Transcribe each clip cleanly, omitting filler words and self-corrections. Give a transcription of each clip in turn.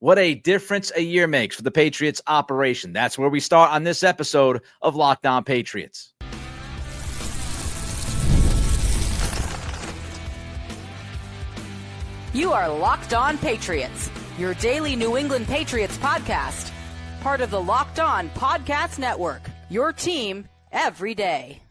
What a difference a year makes for the Patriots operation. That's where we start on this episode of Locked On Patriots. You are Locked On Patriots, your daily New England Patriots podcast. Part of the Locked On Podcast Network, your team every day.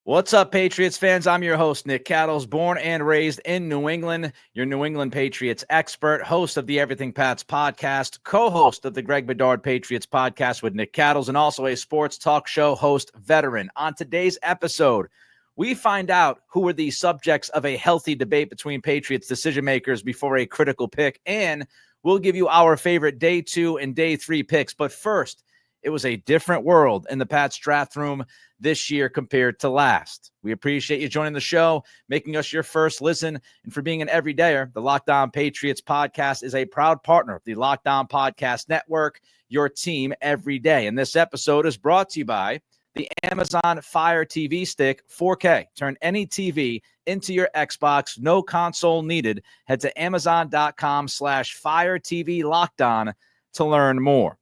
What's up, Patriots fans? I'm your host, Nick Cattles, born and raised in New England, your New England Patriots expert, host of the Everything Pats podcast, co-host of the Greg Bedard Patriots podcast with Nick Cattles, and also a sports talk show host veteran. On today's episode, we find out who were the subjects of a healthy debate between Patriots decision makers before a critical pick, and we'll give you our favorite day 2 and day 3 picks. But first, it was a different world in the Pats draft room this year compared to last. We appreciate you joining the show, making us your first listen, and for being an everydayer. The Locked On Patriots podcast is a proud partner of the Locked On Podcast Network, your team every day. And this episode is brought to you by the Amazon Fire TV Stick 4K. Turn any TV into your Xbox, no console needed. Head to Amazon.com/Fire TV Locked On to learn more.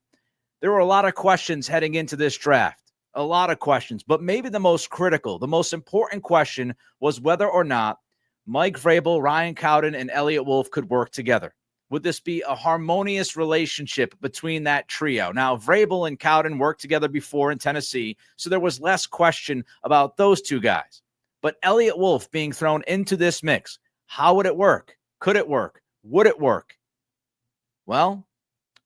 There were a lot of questions heading into this draft. A lot of questions, but maybe the most critical, the most important question was whether or not Mike Vrabel, Ryan Cowden, and Eliot Wolf could work together. Would this be a harmonious relationship between that trio? Now, Vrabel and Cowden worked together before in Tennessee, so there was less question about those two guys. But Eliot Wolf being thrown into this mix, how would it work? Could it work? Would it work? Well,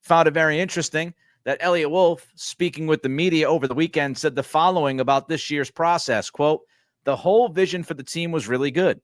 found it very interesting that Eliot Wolf, speaking with the media over the weekend, said the following about this year's process, quote, "The whole vision for the team was really good.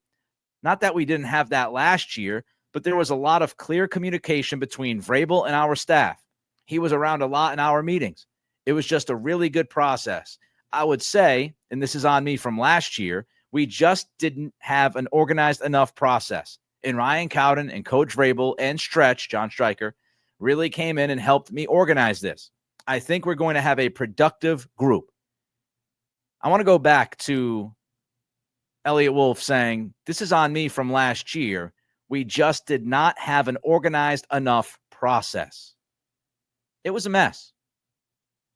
Not that we didn't have that last year, but there was a lot of clear communication between Vrabel and our staff. He was around a lot in our meetings. It was just a really good process. I would say, and this is on me from last year, we just didn't have an organized enough process. And Ryan Cowden and Coach Vrabel and Stretch, John Stryker, really came in and helped me organize this. I think we're going to have a productive group." I want to go back to Eliot Wolf saying, this is on me from last year. We just did not have an organized enough process. It was a mess.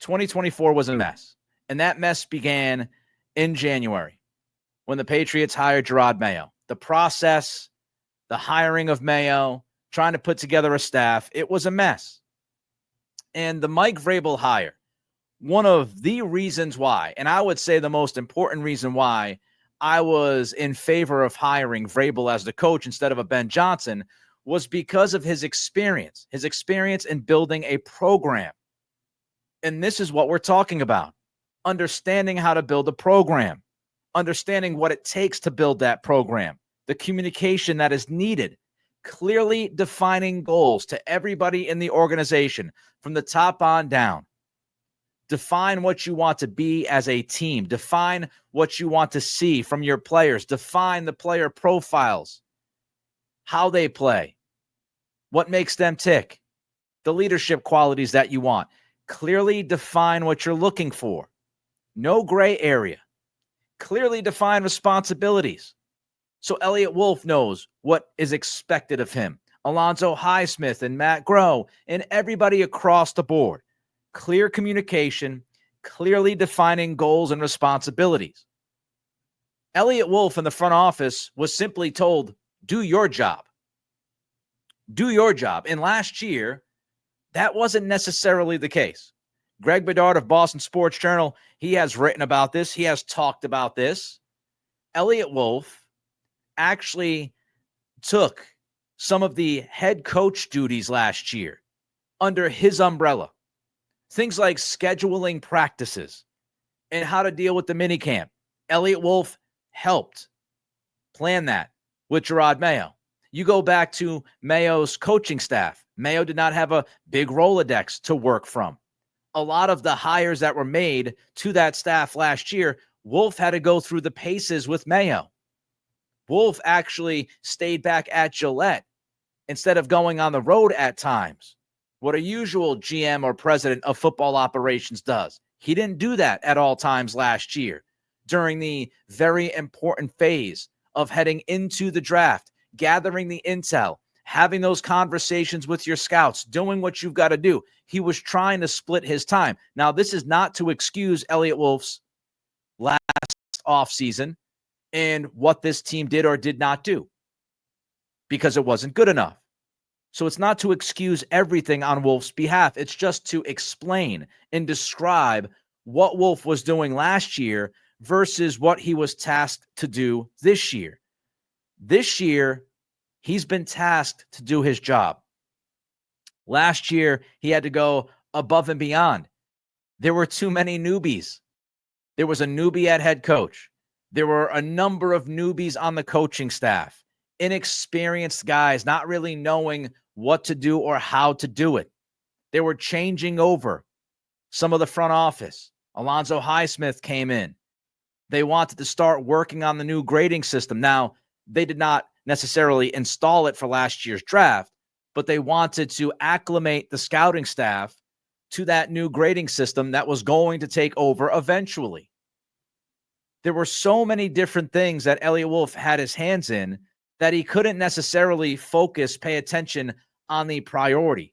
2024 was a mess. And that mess began in January when the Patriots hired Gerard Mayo. The process, the hiring of Mayo, trying to put together a staff, it was a mess. And the Mike Vrabel hire, one of the reasons why, and I would say the most important reason why I was in favor of hiring Vrabel as the coach instead of a Ben Johnson, was because of his experience in building a program. And this is what we're talking about. Understanding how to build a program, understanding what it takes to build that program, the communication that is needed, clearly defining goals to everybody in the organization from the top on down. Define what you want to be as a team. Define what you want to see from your players. Define the player profiles, how they play, what makes them tick, the leadership qualities that you want. Clearly define what you're looking for. No gray area. Clearly define responsibilities. So Eliot Wolf knows what is expected of him. Alonzo Highsmith and Matt Groh and everybody across the board. Clear communication, clearly defining goals and responsibilities. Eliot Wolf in the front office was simply told, do your job. Do your job. And last year, that wasn't necessarily the case. Greg Bedard of Boston Sports Journal, he has written about this. He has talked about this. Eliot Wolf actually took some of the head coach duties last year under his umbrella. Things like scheduling practices and how to deal with the minicamp. Eliot Wolf helped plan that with Gerard Mayo. You go back to Mayo's coaching staff. Mayo did not have a big Rolodex to work from. A lot of the hires that were made to that staff last year, Wolf had to go through the paces with Mayo. Wolf actually stayed back at Gillette instead of going on the road at times, what a usual GM or president of football operations does. He didn't do that at all times last year during the very important phase of heading into the draft, gathering the intel, having those conversations with your scouts, doing what you've got to do. He was trying to split his time. Now, this is not to excuse Eliot Wolf's last offseason and what this team did or did not do, because it wasn't good enough. So it's not to excuse everything on Wolf's behalf. It's just to explain and describe what Wolf was doing last year versus what he was tasked to do this year. This year, he's been tasked to do his job. Last year, he had to go above and beyond. There were too many newbies. There was a newbie at head coach. There were a number of newbies on the coaching staff, inexperienced guys not really knowing what to do or how to do it. They were changing over some of the front office. Alonzo Highsmith came in. They wanted to start working on the new grading system. Now, they did not necessarily install it for last year's draft, but they wanted to acclimate the scouting staff to that new grading system that was going to take over eventually. There were so many different things that Eliot Wolf had his hands in that he couldn't necessarily pay attention on the priority.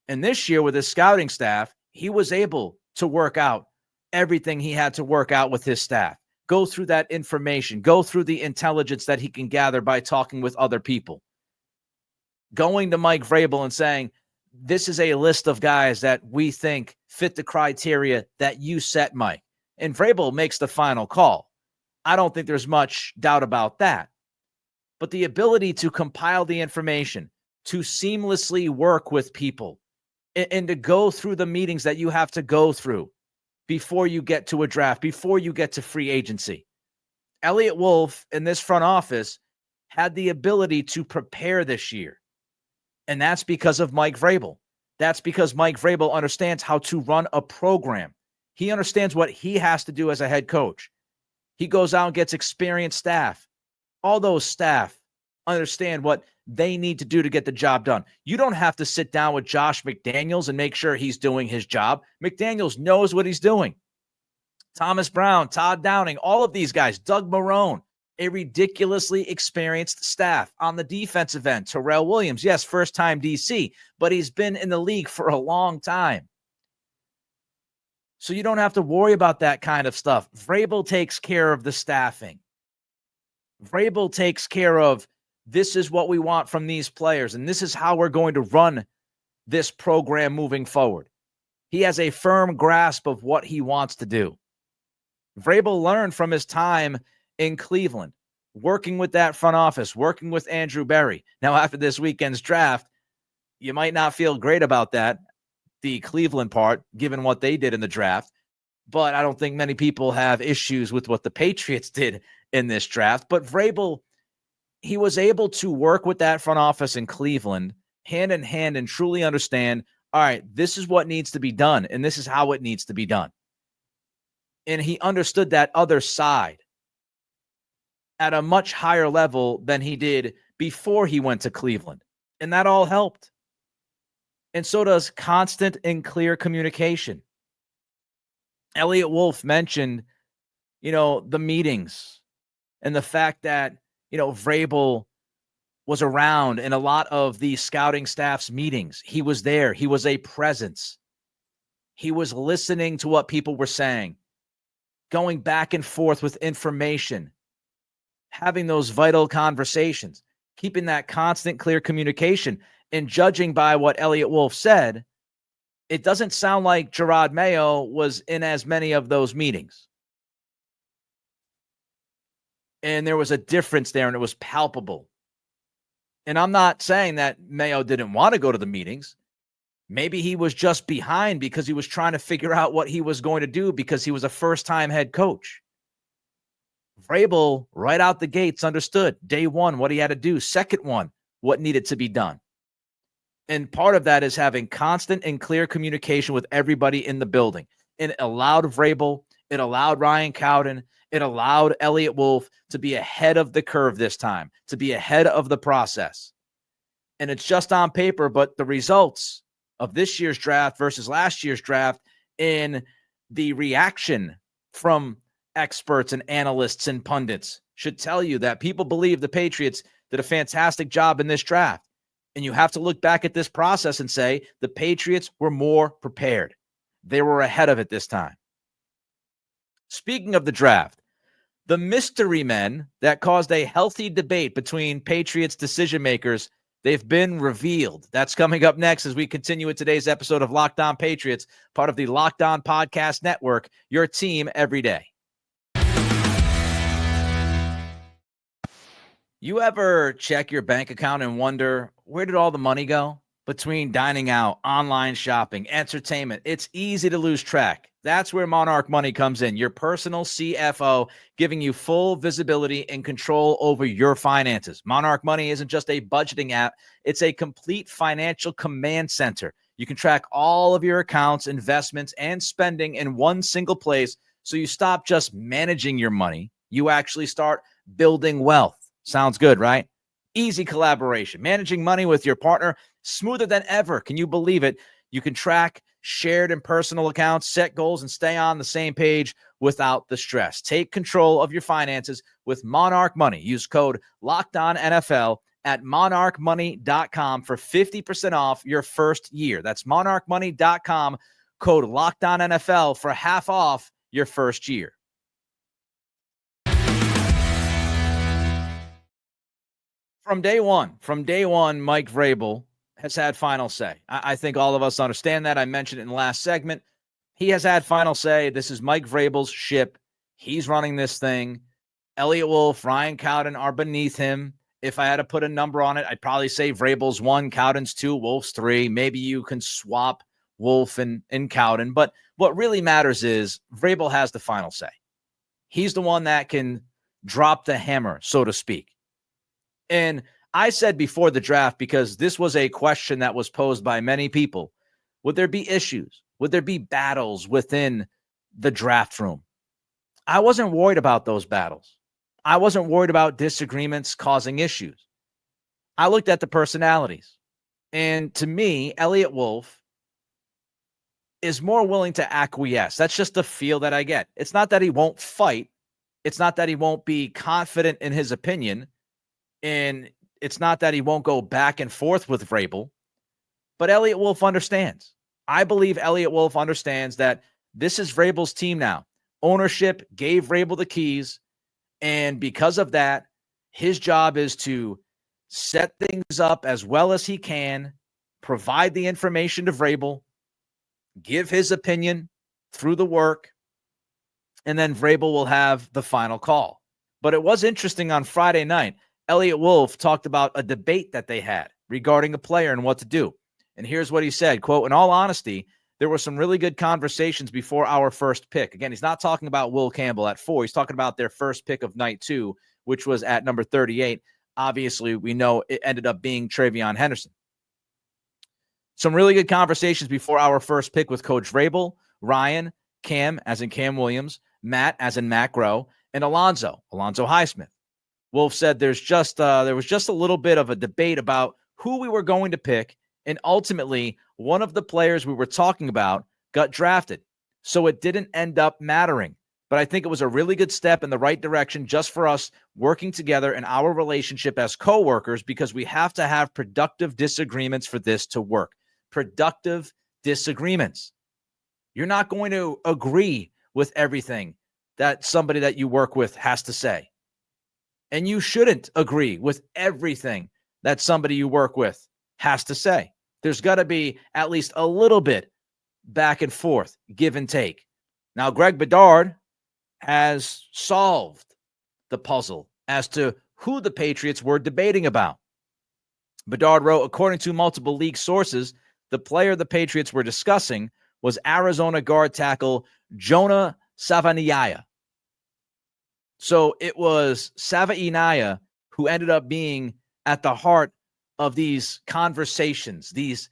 And this year with his scouting staff, he was able to work out everything he had to work out with his staff. Go through that information, go through the intelligence that he can gather by talking with other people. Going to Mike Vrabel and saying, this is a list of guys that we think fit the criteria that you set, Mike. And Vrabel makes the final call. I don't think there's much doubt about that. But the ability to compile the information, to seamlessly work with people, and to go through the meetings that you have to go through before you get to a draft, before you get to free agency. Eliot Wolf in this front office had the ability to prepare this year. And that's because of Mike Vrabel. That's because Mike Vrabel understands how to run a program. He understands what he has to do as a head coach. He goes out and gets experienced staff. All those staff understand what they need to do to get the job done. You don't have to sit down with Josh McDaniels and make sure he's doing his job. McDaniels knows what he's doing. Thomas Brown, Todd Downing, all of these guys, Doug Marrone, a ridiculously experienced staff. On the defensive end, Terrell Williams, yes, first-time DC, but he's been in the league for a long time. So you don't have to worry about that kind of stuff. Vrabel takes care of the staffing. Vrabel takes care of, this is what we want from these players, and this is how we're going to run this program moving forward. He has a firm grasp of what he wants to do. Vrabel learned from his time in Cleveland, working with that front office, working with Andrew Berry. Now, after this weekend's draft, you might not feel great about that, the Cleveland part, given what they did in the draft, but I don't think many people have issues with what the Patriots did in this draft. But Vrabel, he was able to work with that front office in Cleveland hand in hand and truly understand, all right, this is what needs to be done, and this is how it needs to be done. And he understood that other side at a much higher level than he did before he went to Cleveland. And that all helped. And so does constant and clear communication. Eliot Wolf mentioned, the meetings and the fact that, Vrabel was around in a lot of the scouting staff's meetings. He was there. He was a presence. He was listening to what people were saying, going back and forth with information, having those vital conversations, keeping that constant, clear communication. And judging by what Eliot Wolf said, it doesn't sound like Gerard Mayo was in as many of those meetings. And there was a difference there, and it was palpable. And I'm not saying that Mayo didn't want to go to the meetings. Maybe he was just behind because he was trying to figure out what he was going to do because he was a first-time head coach. Vrabel, right out the gates, understood day one what he had to do, second one, what needed to be done. And part of that is having constant and clear communication with everybody in the building. And it allowed Vrabel, it allowed Ryan Cowden, it allowed Eliot Wolf to be ahead of the curve this time, to be ahead of the process. And it's just on paper, but the results of this year's draft versus last year's draft in the reaction from experts and analysts and pundits should tell you that people believe the Patriots did a fantastic job in this draft. And you have to look back at this process and say the Patriots were more prepared. They were ahead of it this time. Speaking of the draft, the mystery men that caused a healthy debate between Patriots decision makers, they've been revealed. That's coming up next as we continue with today's episode of Locked On Patriots, part of the Locked On Podcast Network, your team every day. You ever check your bank account and wonder, where did all the money go? Between dining out, online shopping, entertainment, it's easy to lose track. That's where Monarch Money comes in, your personal CFO, giving you full visibility and control over your finances. Monarch Money isn't just a budgeting app, it's a complete financial command center. You can track all of your accounts, investments, and spending in one single place, so you stop just managing your money. You actually start building wealth. Sounds good, right? Easy collaboration. Managing money with your partner, smoother than ever. Can you believe it? You can track shared and personal accounts, set goals, and stay on the same page without the stress. Take control of your finances with Monarch Money. Use code LOCKEDONNFL at monarchmoney.com for 50% off your first year. That's monarchmoney.com, code LOCKEDONNFL for half off your first year. From day one, Mike Vrabel has had final say. I think all of us understand that. I mentioned it in the last segment. He has had final say. This is Mike Vrabel's ship. He's running this thing. Eliot Wolf, Ryan Cowden are beneath him. If I had to put a number on it, I'd probably say Vrabel's 1, Cowden's 2, Wolf's 3. Maybe you can swap Wolf and Cowden. But what really matters is Vrabel has the final say. He's the one that can drop the hammer, so to speak. And I said before the draft, because this was a question that was posed by many people, would there be issues? Would there be battles within the draft room? I wasn't worried about those battles. I wasn't worried about disagreements causing issues. I looked at the personalities. And to me, Eliot Wolf is more willing to acquiesce. That's just the feel that I get. It's not that he won't fight. It's not that he won't be confident in his opinion. And it's not that he won't go back and forth with Vrabel, but Eliot Wolf understands. I believe Eliot Wolf understands that this is Vrabel's team now. Ownership gave Vrabel the keys, and because of that, his job is to set things up as well as he can, provide the information to Vrabel, give his opinion through the work, and then Vrabel will have the final call. But it was interesting on Friday night. Eliot Wolf talked about a debate that they had regarding a player and what to do. And here's what he said, quote, "In all honesty, there were some really good conversations before our first pick." Again, he's not talking about Will Campbell at 4. He's talking about their first pick of night 2, which was at number 38. Obviously, we know it ended up being TreVeyon Henderson. Some really good conversations before our first pick with Coach Vrabel, Ryan, Cam, as in Cam Williams, Matt, as in Matt Groh, and Alonzo Highsmith. Wolf said there was just a little bit of a debate about who we were going to pick, and ultimately one of the players we were talking about got drafted, so it didn't end up mattering. But I think it was a really good step in the right direction just for us working together in our relationship as coworkers, because we have to have productive disagreements for this to work. Productive disagreements. You're not going to agree with everything that somebody that you work with has to say. And you shouldn't agree with everything that somebody you work with has to say. There's got to be at least a little bit back and forth, give and take. Now, Greg Bedard has solved the puzzle as to who the Patriots were debating about. Bedard wrote, according to multiple league sources, the player the Patriots were discussing was Arizona guard tackle Jonah Savaiinaea. So it was Savaiinaea who ended up being at the heart of these conversations, these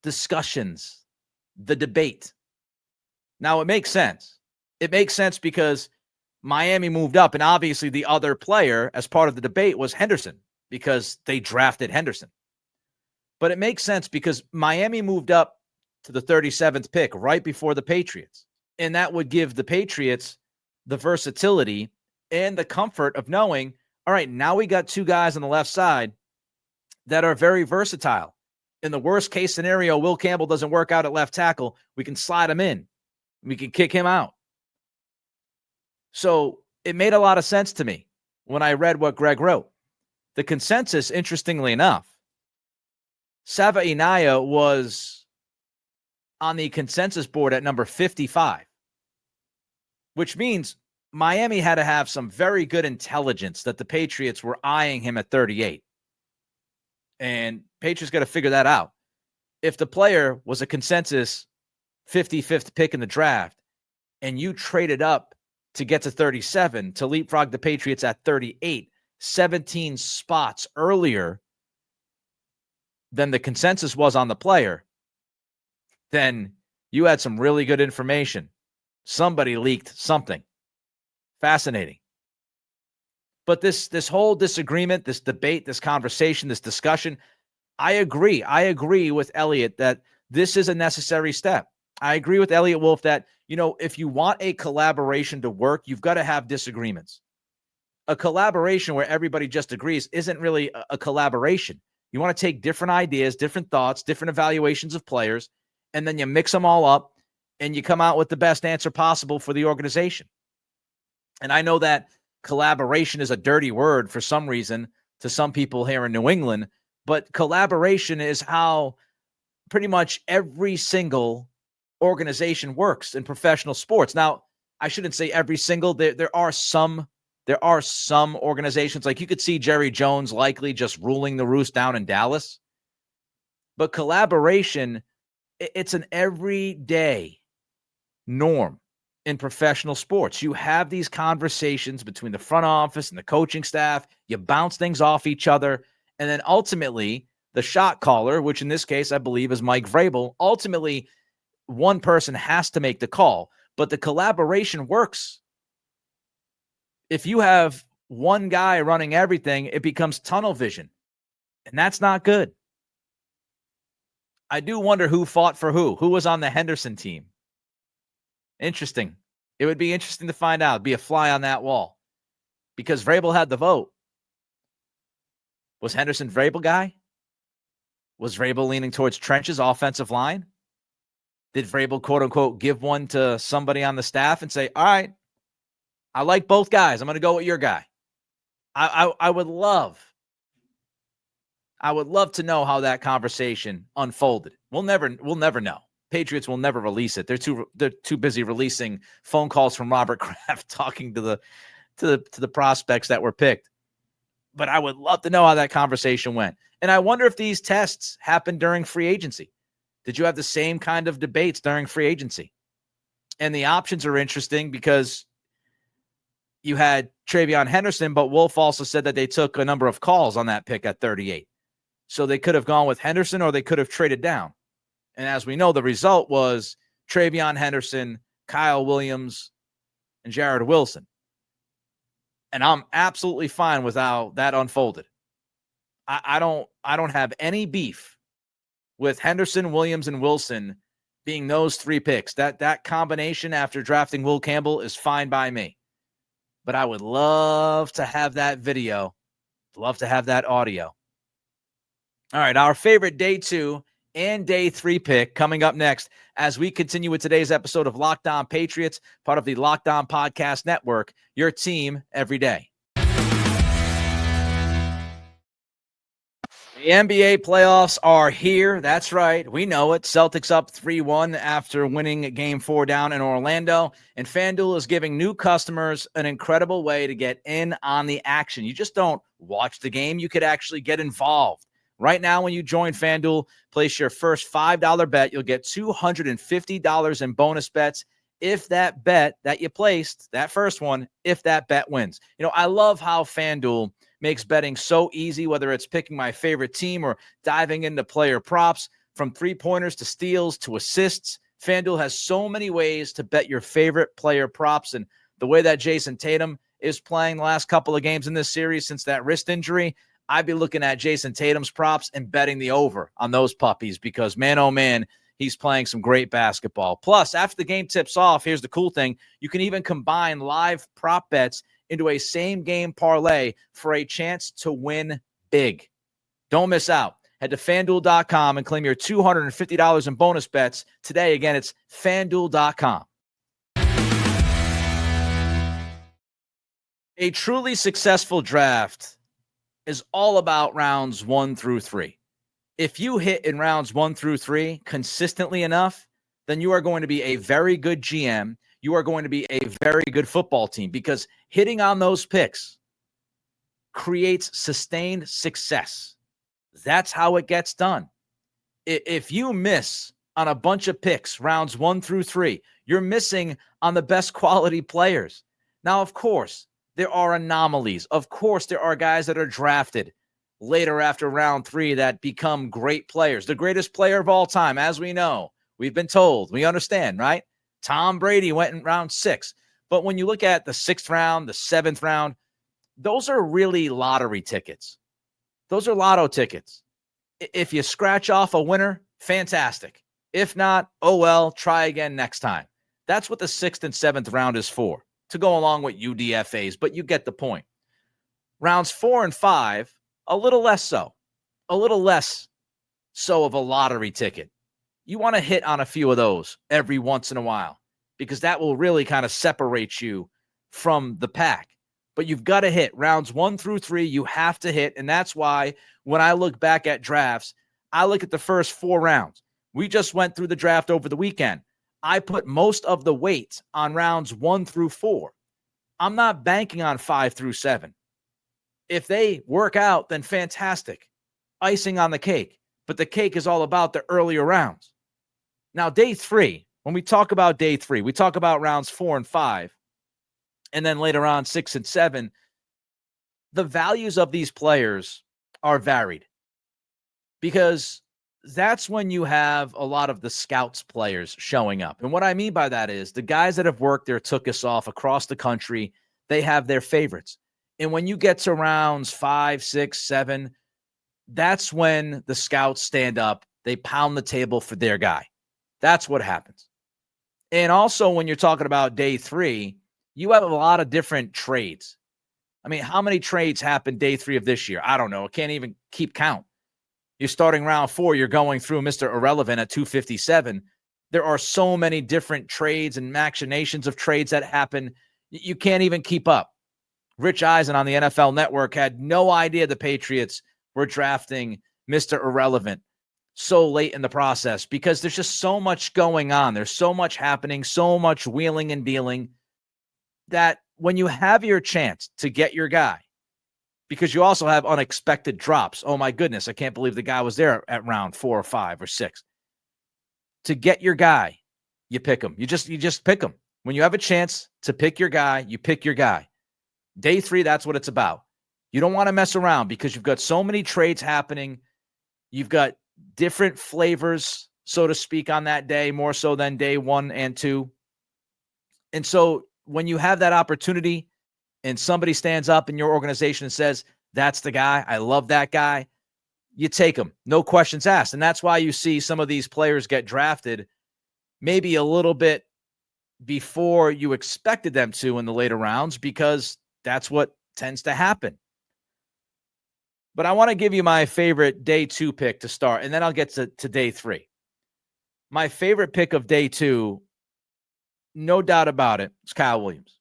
discussions, the debate. Now, it makes sense. It makes sense because Miami moved up, and obviously the other player as part of the debate was Henderson because they drafted Henderson. But it makes sense because Miami moved up to the 37th pick right before the Patriots, and that would give the Patriots the versatility and the comfort of knowing, all right, now we got two guys on the left side that are very versatile. In the worst case scenario, Will Campbell doesn't work out at left tackle. We can slide him in. We can kick him out. So it made a lot of sense to me when I read what Greg wrote. The consensus, interestingly enough, Sava Inaya was on the consensus board at number 55, which means Miami had to have some very good intelligence that the Patriots were eyeing him at 38. And Patriots got to figure that out. If the player was a consensus 55th pick in the draft and you traded up to get to 37 to leapfrog the Patriots at 38, 17 spots earlier than the consensus was on the player, then you had some really good information. Somebody leaked something. Fascinating. But this whole disagreement, this debate, this conversation, this discussion, I agree. I agree with Eliot that this is a necessary step. I agree with Eliot Wolf that, if you want a collaboration to work, you've got to have disagreements. A collaboration where everybody just agrees isn't really a collaboration. You want to take different ideas, different thoughts, different evaluations of players, and then you mix them all up and you come out with the best answer possible for the organization. And I know that collaboration is a dirty word for some reason to some people here in New England, but collaboration is how pretty much every single organization works in professional sports. Now, I shouldn't say every single. There are some organizations, like you could see Jerry Jones likely just ruling the roost down in Dallas. But collaboration, it's an everyday norm in professional sports. You have these conversations between the front office and the coaching staff. You bounce things off each other. And then ultimately, the shot caller, which in this case I believe is Mike Vrabel, ultimately one person has to make the call. But the collaboration works. If you have one guy running everything, it becomes tunnel vision. And that's not good. I do wonder who fought for who. Who was on the Henderson team? Interesting. It would be interesting to find out. Be a fly on that wall. Because Vrabel had the vote. Was Henderson Vrabel guy? Was Vrabel leaning towards Trench's offensive line? Did Vrabel, quote unquote, give one to somebody on the staff and say, all right, I like both guys. I'm going to go with your guy. I would love to know how that conversation unfolded. We'll never know. Patriots will never release it. They're too busy releasing phone calls from Robert Kraft talking to the prospects that were picked. But I would love to know how that conversation went. And I wonder if these tests happened during free agency. Did you have the same kind of debates during free agency? And the options are interesting because you had TreVeyon Henderson, but Wolf also said that they took a number of calls on that pick at 38. So they could have gone with Henderson or they could have traded down. And as we know, the result was TreVeyon Henderson, Kyle Williams, and Jared Wilson. And I'm absolutely fine with how that unfolded. I don't have any beef with Henderson, Williams, and Wilson being those three picks. That combination after drafting Will Campbell is fine by me. But I would love to have that video, love to have that audio. All right, our favorite day 2 and day 3 pick coming up next as we continue with today's episode of Locked On Patriots, part of the Locked On Podcast Network, your team every day. The NBA playoffs are here. That's right. We know it. Celtics up 3-1 after winning Game 4 down in Orlando. And FanDuel is giving new customers an incredible way to get in on the action. You just don't watch the game. You could actually get involved. Right now, when you join FanDuel, place your first $5 bet. You'll get $250 in bonus bets if that bet that you placed, that first one, if that bet wins. I love how FanDuel makes betting so easy, whether it's picking my favorite team or diving into player props, from three-pointers to steals to assists. FanDuel has so many ways to bet your favorite player props. And the way that Jason Tatum is playing the last couple of games in this series since that wrist injury, I'd be looking at Jason Tatum's props and betting the over on those puppies because, man, oh, man, he's playing some great basketball. Plus, after the game tips off, here's the cool thing. You can even combine live prop bets into a same-game parlay for a chance to win big. Don't miss out. Head to FanDuel.com and claim your $250 in bonus bets today. Again, it's FanDuel.com. A truly successful draft is all about rounds 1 through 3. If you hit in rounds 1 through 3 consistently enough, then you are going to be a very good GM. You are going to be a very good football team, because hitting on those picks creates sustained success. That's how it gets done. If you miss on a bunch of picks, rounds 1 through 3, you're missing on the best quality players. Now, of course, there are anomalies. Of course, there are guys that are drafted later after round 3 that become great players. The greatest player of all time, as we know, we've been told, we understand, right? Tom Brady went in round 6. But when you look at the 6th round, the 7th round, those are really lottery tickets. Those are lotto tickets. If you scratch off a winner, fantastic. If not, oh well, try again next time. That's what the 6th and 7th round is for, to go along with UDFAs, but you get the point. Rounds 4 and 5, a little less so. A little less so of a lottery ticket. You want to hit on a few of those every once in a while, because that will really kind of separate you from the pack. But you've got to hit rounds 1 through 3. You have to hit. And that's why when I look back at drafts, I look at the first 4 rounds. We just went through the draft over the weekend. I put most of the weight on rounds 1 through 4. I'm not banking on 5 through 7. If they work out, then fantastic. Icing on the cake. But the cake is all about the earlier rounds. Now, day 3, when we talk about day 3, we talk about rounds 4 and 5. And then later on, 6 and 7, the values of these players are varied, because that's when you have a lot of the scouts players showing up. And what I mean by that is the guys that have worked their tuchus off across the country, they have their favorites. And when you get to rounds 5, 6, 7, that's when the scouts stand up. They pound the table for their guy. That's what happens. And also when you're talking about day 3, you have a lot of different trades. I mean, how many trades happened day 3 of this year? I don't know. I can't even keep count. You're starting round 4. You're going through Mr. Irrelevant at 257. There are so many different trades and machinations of trades that happen. You can't even keep up. Rich Eisen on the NFL Network had no idea the Patriots were drafting Mr. Irrelevant so late in the process, because there's just so much going on. There's so much happening, so much wheeling and dealing, that when you have your chance to get your guy, because you also have unexpected drops. Oh my goodness, I can't believe the guy was there at round 4 or 5 or 6. To get your guy, you pick him. You just pick him. When you have a chance to pick your guy, you pick your guy. Day 3, that's what it's about. You don't want to mess around, because you've got so many trades happening. You've got different flavors, so to speak, on that day, more so than day 1 and 2. And so when you have that opportunity and somebody stands up in your organization and says, that's the guy, I love that guy, you take him. No questions asked. And that's why you see some of these players get drafted maybe a little bit before you expected them to in the later rounds, because that's what tends to happen. But I want to give you my favorite day 2 pick to start, and then I'll get to day 3. My favorite pick of day 2, no doubt about it, is Kyle Williams.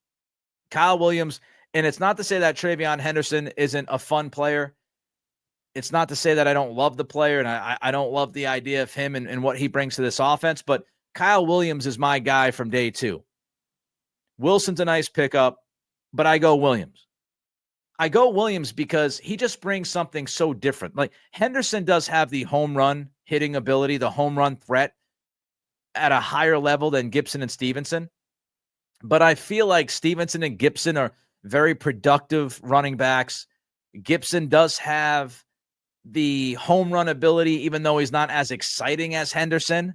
Kyle Williams, and it's not to say that TreVeyon Henderson isn't a fun player. It's not to say that I don't love the player, and I don't love the idea of him and what he brings to this offense, but Kyle Williams is my guy from day 2. Wilson's a nice pickup, but I go Williams. I go Williams because he just brings something so different. Like, Henderson does have the home run hitting ability, the home run threat at a higher level than Gibson and Stevenson. But I feel like Stevenson and Gibson are very productive running backs. Gibson does have the home run ability, even though he's not as exciting as Henderson.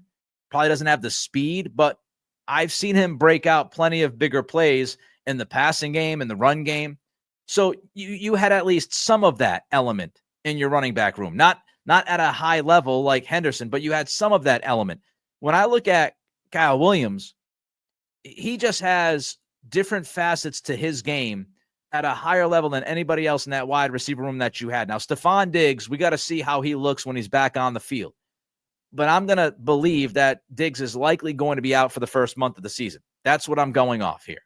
Probably doesn't have the speed, but I've seen him break out plenty of bigger plays in the passing game and the run game. So you had at least some of that element in your running back room. Not at a high level like Henderson, but you had some of that element. When I look at Kyle Williams, he just has different facets to his game at a higher level than anybody else in that wide receiver room that you had. Now, Stephon Diggs, we got to see how he looks when he's back on the field. But I'm going to believe that Diggs is likely going to be out for the first month of the season. That's what I'm going off here.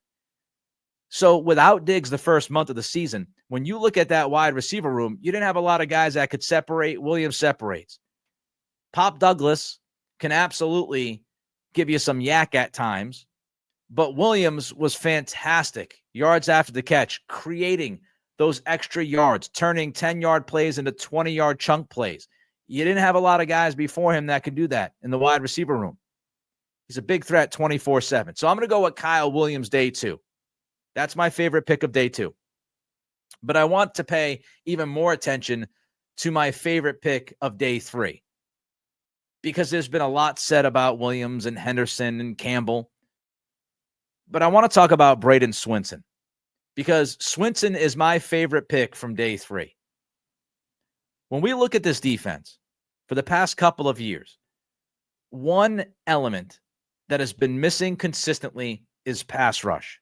So without Diggs the first month of the season, when you look at that wide receiver room, you didn't have a lot of guys that could separate. Williams separates. Pop Douglas can absolutely give you some yak at times, but Williams was fantastic. Yards after the catch, creating those extra yards, turning 10-yard plays into 20-yard chunk plays. You didn't have a lot of guys before him that could do that in the wide receiver room. He's a big threat 24/7. So I'm going to go with Kyle Williams day 2. That's my favorite pick of day 2. But I want to pay even more attention to my favorite pick of day 3, because there's been a lot said about Williams and Henderson and Campbell. But I want to talk about Braden Swinson, because Swinson is my favorite pick from day 3. When we look at this defense for the past couple of years, one element that has been missing consistently is pass rush.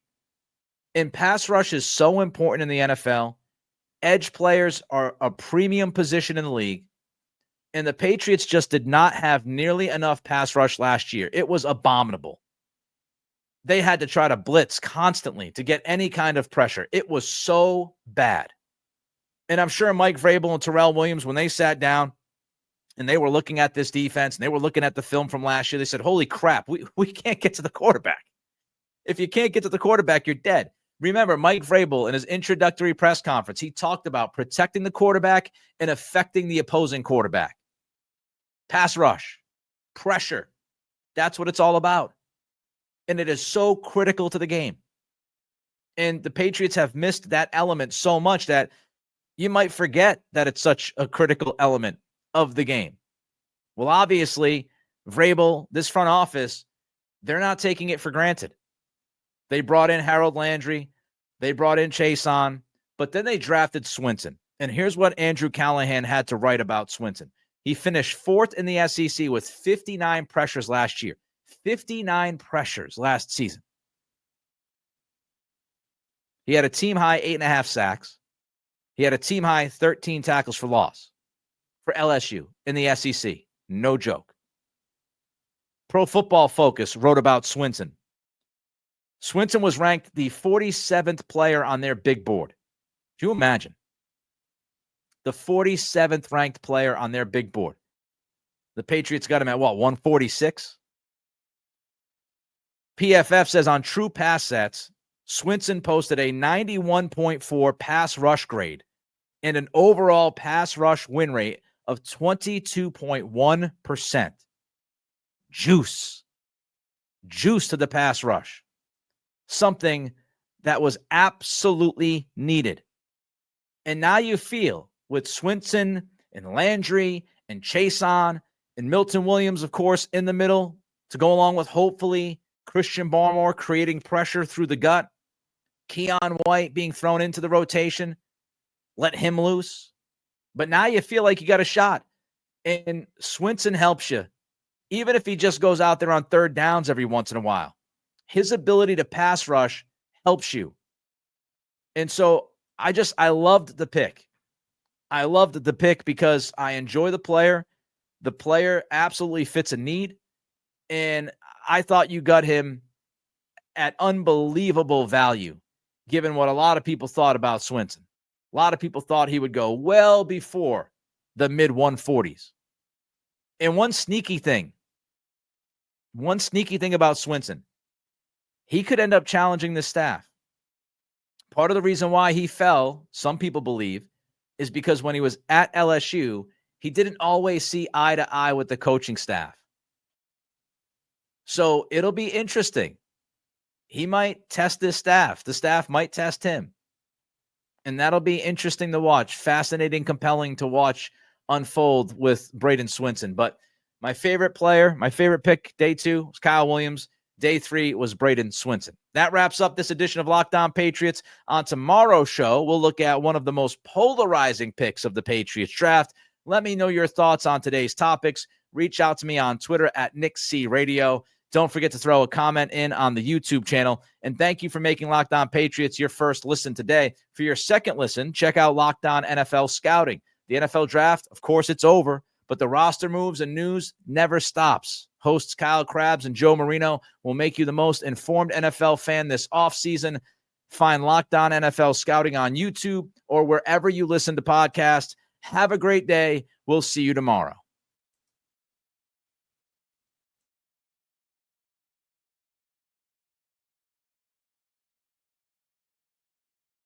And pass rush is so important in the NFL. Edge players are a premium position in the league. And the Patriots just did not have nearly enough pass rush last year. It was abominable. They had to try to blitz constantly to get any kind of pressure. It was so bad. And I'm sure Mike Vrabel and Terrell Williams, when they sat down and they were looking at this defense and they were looking at the film from last year, they said, holy crap, we can't get to the quarterback. If you can't get to the quarterback, you're dead. Remember, Mike Vrabel, in his introductory press conference, he talked about protecting the quarterback and affecting the opposing quarterback. Pass rush, pressure, that's what it's all about. And it is so critical to the game. And the Patriots have missed that element so much that you might forget that it's such a critical element of the game. Well, obviously, Vrabel, this front office, they're not taking it for granted. They brought in Harold Landry. They brought in Chason. But then they drafted Swinson. And here's what Andrew Callahan had to write about Swinson. He finished 4th in the SEC with 59 pressures last year. 59 pressures last season. He had a team-high 8.5 sacks. He had a team-high 13 tackles for loss for LSU in the SEC. No joke. Pro Football Focus wrote about Swinson. Swinson was ranked the 47th player on their big board. Can you imagine? The 47th ranked player on their big board. The Patriots got him at what, 146? PFF says on true pass sets, Swinson posted a 91.4 pass rush grade and an overall pass rush win rate of 22.1%. Juice to the pass rush. Something that was absolutely needed. And now you feel with Swinson and Landry and Chason and Milton Williams, of course, in the middle to go along with hopefully Christian Barmore creating pressure through the gut. Keon White being thrown into the rotation. Let him loose. But now you feel like you got a shot. And Swinson helps you. Even if he just goes out there on third downs every once in a while. His ability to pass rush helps you. And so I loved the pick. I loved the pick because I enjoy the player. The player absolutely fits a need. And I thought you got him at unbelievable value, given what a lot of people thought about Swinson. A lot of people thought he would go well before the mid-140s. And one sneaky thing about Swinson, he could end up challenging the staff. Part of the reason why he fell, some people believe, is because when he was at LSU, he didn't always see eye to eye with the coaching staff. So it'll be interesting. He might test this staff. The staff might test him. And that'll be interesting to watch. Fascinating, compelling to watch unfold with Braden Swinson. But my favorite player, my favorite pick, day 2, was Kyle Williams. Day 3 was Braden Swinson. That wraps up this edition of Locked On Patriots. On tomorrow's show, we'll look at one of the most polarizing picks of the Patriots draft. Let me know your thoughts on today's topics. Reach out to me on Twitter at NickCRadio. Don't forget to throw a comment in on the YouTube channel. And thank you for making Locked On Patriots your first listen today. For your second listen, check out Locked On NFL Scouting. The NFL Draft, of course, it's over, but the roster moves and news never stops. Hosts Kyle Krabs and Joe Marino will make you the most informed NFL fan this offseason. Find Locked On NFL Scouting on YouTube or wherever you listen to podcasts. Have a great day. We'll see you tomorrow.